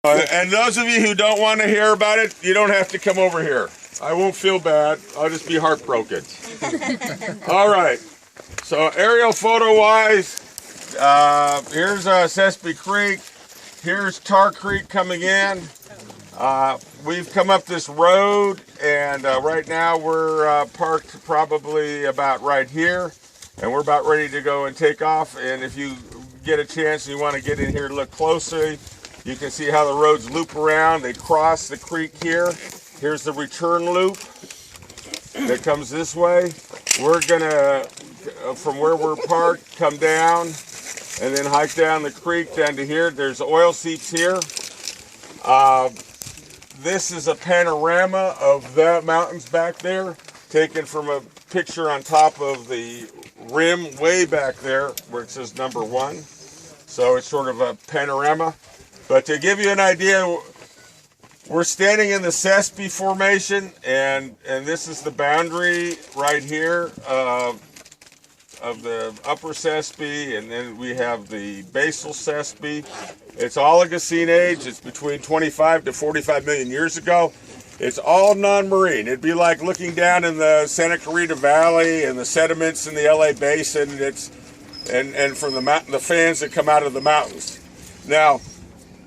And those of you who don't want to hear about it, you don't have to come over here. I won't feel bad. I'll just be heartbroken. All right. So aerial photo-wise, here's Sespe Creek. Here's Tar Creek coming in. We've come up this road, and right now we're parked probably about right here, and we're about ready to go and take off. And if you get a chance and you want to get in here and look closely, you can see how the roads loop around. They cross the creek here. Here's the return loop that comes this way. We're gonna, from where we're parked, come down and then hike down the creek down to here. There's oil seeps here. This is a panorama of the mountains back there, taken from a picture on top of the rim way back there where it says number 1. So it's sort of a panorama. But to give you an idea, we're standing in the Sespe Formation, and this is the boundary right here of the upper Sespe, and then we have the basal Sespe. It's Oligocene age. It's between 25 to 45 million years ago. It's all non-marine. It'd be like looking down in the Santa Clarita Valley and the sediments in the LA Basin. And from the fans that come out of the mountains. Now,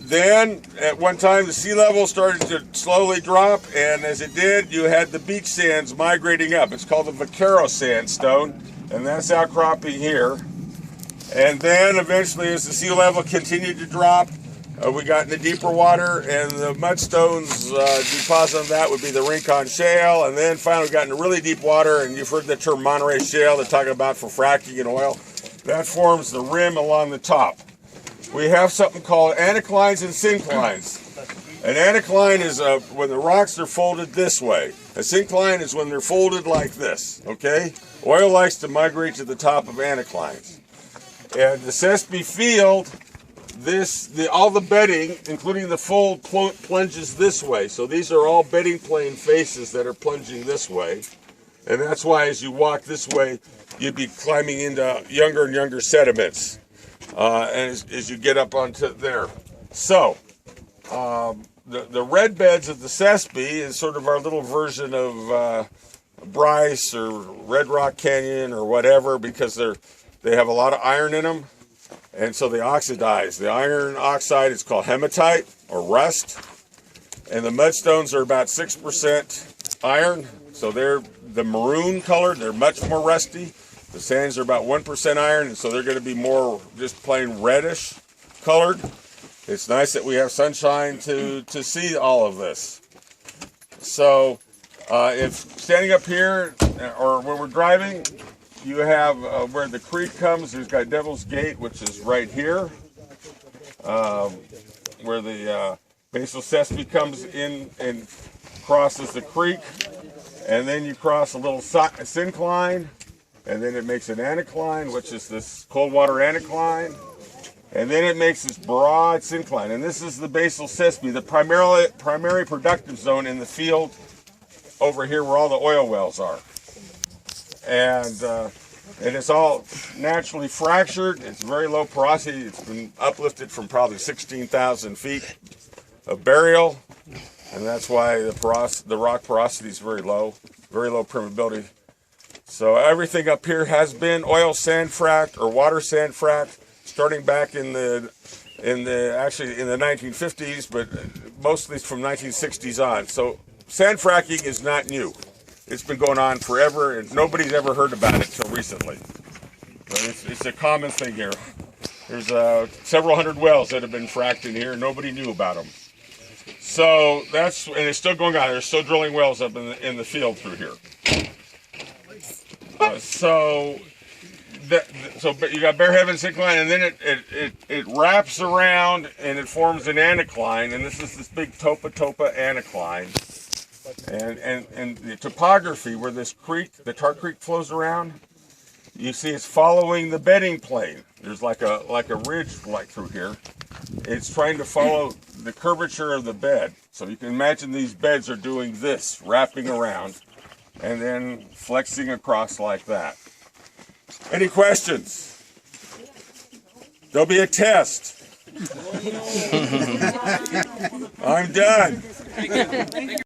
then at one time the sea level started to slowly drop, and as it did, you had the beach sands migrating up. It's called the Vaquero sandstone, and that's outcropping here. And then eventually, as the sea level continued to drop, we got into deeper water, and the mudstones deposit on that would be the Rincon Shale. And then finally we got into really deep water, and you've heard the term Monterey Shale they're talking about for fracking and oil. That forms the rim along the top. We have something called anticlines and synclines. An anticline is when the rocks are folded this way. A syncline is when they're folded like this, okay? Oil likes to migrate to the top of anticlines. And the Sespe field, all the bedding, including the fold, plunges this way. So these are all bedding plane faces that are plunging this way. And that's why as you walk this way, you'd be climbing into younger and younger sediments as you get up onto there. So, the red beds of the Sespe is sort of our little version of Bryce or Red Rock Canyon or whatever, because they have a lot of iron in them, and so they oxidize. The iron oxide is called hematite or rust, and the mudstones are about 6% iron, so they're the maroon color. They're much more rusty. The sands are about 1% iron, and so they're going to be more just plain reddish colored. It's nice that we have sunshine to see all of this. So if standing up here or when we're driving, you have where the creek comes, there's got Devil's Gate, which is right here, where the basal Sespe comes in and crosses the creek. And then you cross a little syncline, and then it makes an anticline, which is this cold water anticline. And then it makes this broad syncline. And this is the basal Sespe, the primary productive zone in the field over here where all the oil wells are. And it's all naturally fractured. It's very low porosity. It's been uplifted from probably 16,000 feet of burial. And that's why the rock porosity is very low permeability. So everything up here has been oil sand fracked or water sand fracked, starting back in the 1950s, but mostly from 1960s on. So sand fracking is not new. It's been going on forever, and nobody's ever heard about it until recently. But it's a common thing here. There's several hundred wells that have been fracked in here, and nobody knew about them. So and it's still going on. They're still drilling wells up in the field through here. But you got Bear Heaven syncline, and then it wraps around and it forms an anticline, and this is this big Topa anticline. And the topography where this creek, the Tar Creek, flows around, you see it's following the bedding plane. There's like a ridge through here. It's trying to follow the curvature of the bed. So you can imagine these beds are doing this, wrapping around, and then flexing across like that. Any questions? There'll be a test. I'm done.